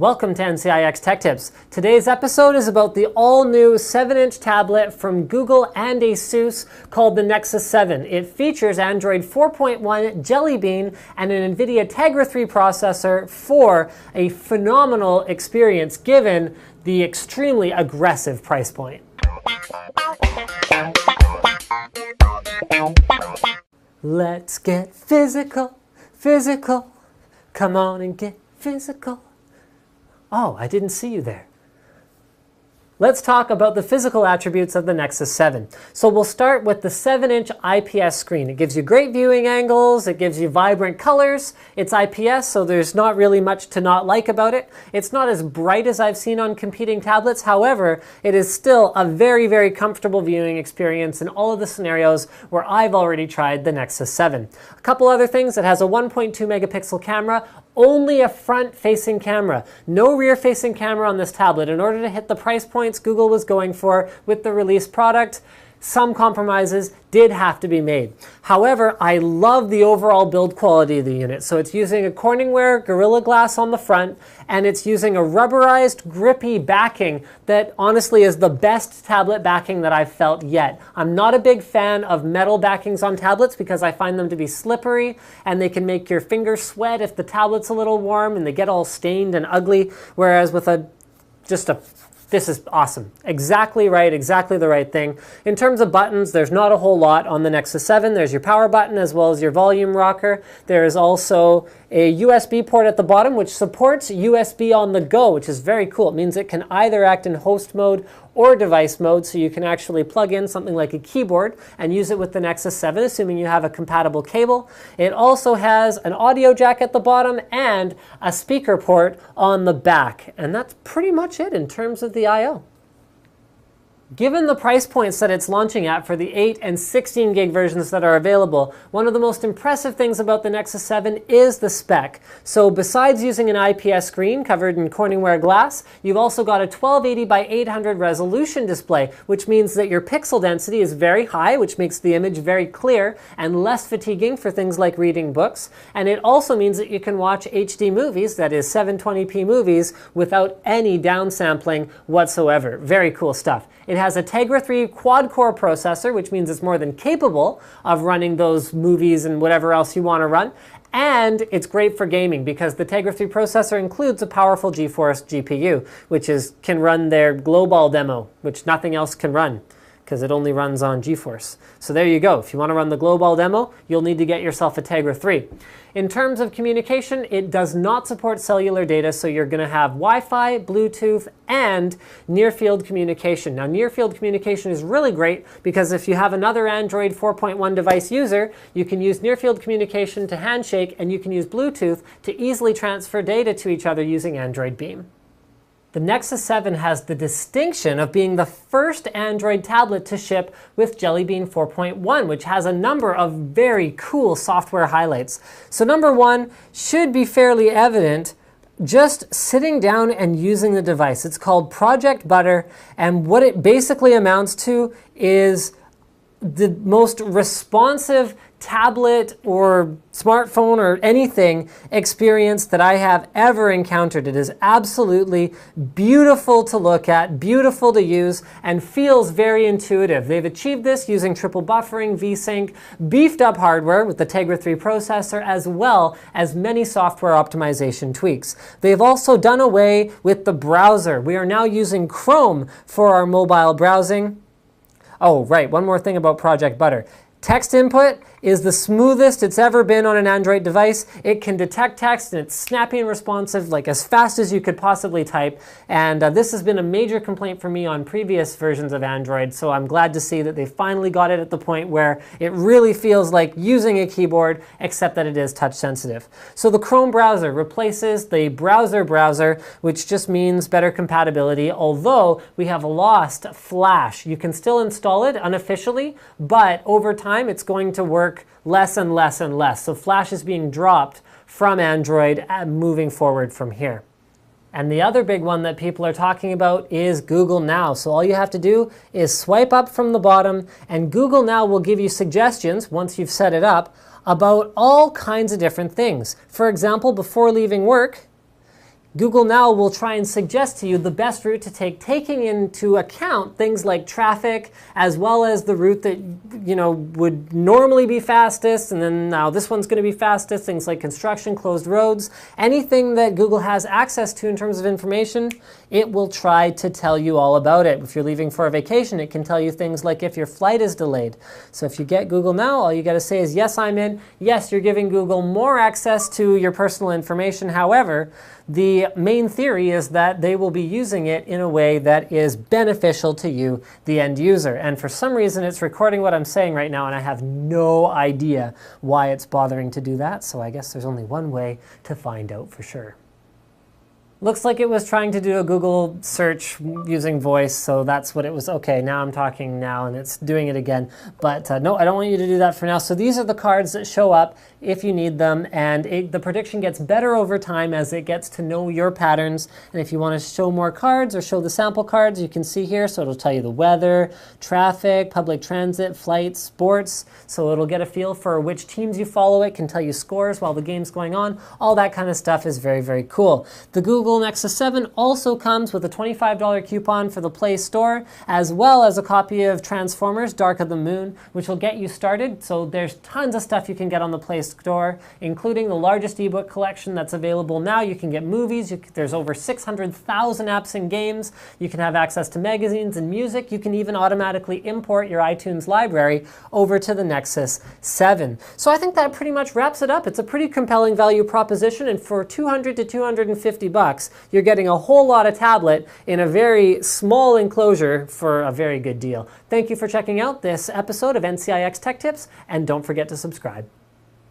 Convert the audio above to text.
Welcome to NCIX Tech Tips. Today's episode is about the all-new 7-inch tablet from Google and ASUS called the Nexus 7. It features Android 4.1, Jellybean, and an NVIDIA Tegra 3 processor for a phenomenal experience given the extremely aggressive price point. Let's get physical, physical. Come on and get physical. Oh, I didn't see you there. Let's talk about the physical attributes of the Nexus 7. So we'll start with the 7-inch IPS screen. It gives you great viewing angles, it gives you vibrant colors. It's IPS, so there's not really much to not like about it. It's not as bright as I've seen on competing tablets. However, it is still a very, very comfortable viewing experience in all of the scenarios where I've already tried the Nexus 7. A couple other things: it has a 1.2 megapixel camera, only a front-facing camera. No rear-facing camera on this tablet. In order to hit the price points Google was going for with the release product, some compromises did have to be made. However, I love the overall build quality of the unit. So it's using a Corningware Gorilla Glass on the front, and it's using a rubberized, grippy backing that honestly is the best tablet backing that I've felt yet. I'm not a big fan of metal backings on tablets because I find them to be slippery and they can make your fingers sweat if the tablet's a little warm and they get all stained and ugly, whereas with this is awesome. Exactly right, exactly the right thing. In terms of buttons, there's not a whole lot on the Nexus 7. There's your power button as well as your volume rocker. There is also a USB port at the bottom which supports USB on the go, which is very cool. It means it can either act in host mode or device mode, so you can actually plug in something like a keyboard and use it with the Nexus 7, assuming you have a compatible cable. It also has an audio jack at the bottom and a speaker port on the back. And that's pretty much it in terms of the I/O. Given the price points that it's launching at for the 8 and 16 gig versions that are available, one of the most impressive things about the Nexus 7 is the spec. So besides using an IPS screen covered in Corningware glass, you've also got a 1280 by 800 resolution display, which means that your pixel density is very high, which makes the image very clear and less fatiguing for things like reading books. And it also means that you can watch HD movies, that is 720p movies, without any downsampling whatsoever. Very cool stuff. It has a Tegra 3 quad-core processor, which means it's more than capable of running those movies and whatever else you want to run. And it's great for gaming because the Tegra 3 processor includes a powerful GeForce GPU, which can run their global demo, which nothing else can run because it only runs on GeForce. So there you go. If you want to run the global demo, you'll need to get yourself a Tegra 3. In terms of communication, it does not support cellular data, so you're going to have Wi-Fi, Bluetooth, and near-field communication. Now, near-field communication is really great because if you have another Android 4.1 device user, you can use near-field communication to handshake, and you can use Bluetooth to easily transfer data to each other using Android Beam. The Nexus 7 has the distinction of being the first Android tablet to ship with Jellybean 4.1, which has a number of very cool software highlights. So number one should be fairly evident just sitting down and using the device. It's called Project Butter, and what it basically amounts to is the most responsive tablet or smartphone or anything experience that I have ever encountered. It is absolutely beautiful to look at, beautiful to use, and feels very intuitive. They've achieved this using triple buffering, VSync, beefed up hardware with the Tegra 3 processor, as well as many software optimization tweaks. They've also done away with the browser. We are now using Chrome for our mobile browsing. Oh, right, one more thing about Project Butter. Text input is the smoothest it's ever been on an Android device. It can detect text and it's snappy and responsive, like as fast as you could possibly type. And this has been a major complaint for me on previous versions of Android, so I'm glad to see that they finally got it at the point where it really feels like using a keyboard, except that it is touch sensitive. So the Chrome browser replaces the browser, which just means better compatibility, although we have lost Flash. You can still install it unofficially, but over time it's going to work less and less and less. So Flash is being dropped from Android moving forward from here. And the other big one that people are talking about is Google Now. So all you have to do is swipe up from the bottom, and Google Now will give you suggestions, once you've set it up, about all kinds of different things. For example, before leaving work, Google now will try and suggest to you the best route to take, taking into account things like traffic, as well as the route that, would normally be fastest, and then now this one's going to be fastest, things like construction, closed roads, anything that Google has access to in terms of information, it will try to tell you all about it. If you're leaving for a vacation, it can tell you things like if your flight is delayed. So if you get Google Now, all you got to say is, yes, I'm in. Yes, you're giving Google more access to your personal information. However, the main theory is that they will be using it in a way that is beneficial to you, the end user. And for some reason, it's recording what I'm saying right now, and I have no idea why it's bothering to do that. So I guess there's only one way to find out for sure. Looks like it was trying to do a Google search using voice, so that's what it was. Okay, now I'm talking now, and it's doing it again. But no, I don't want you to do that for now. So these are the cards that show up if you need them, and the prediction gets better over time as it gets to know your patterns. And if you want to show more cards or show the sample cards, you can see here. So it'll tell you the weather, traffic, public transit, flights, sports. So it'll get a feel for which teams you follow. It can tell you scores while the game's going on. All that kind of stuff is very, very cool. The Google Nexus 7 also comes with a $25 coupon for the Play Store, as well as a copy of Transformers Dark of the Moon, which will get you started. So there's tons of stuff you can get on the Play Store, including the largest ebook collection that's available now. You can get movies. There's over 600,000 apps and games. You can have access to magazines and music. You can even automatically import your iTunes library over to the Nexus 7. So I think that pretty much wraps it up. It's a pretty compelling value proposition, and for $200 to $250, you're getting a whole lot of tablet in a very small enclosure for a very good deal. Thank you for checking out this episode of NCIX Tech Tips, and don't forget to subscribe.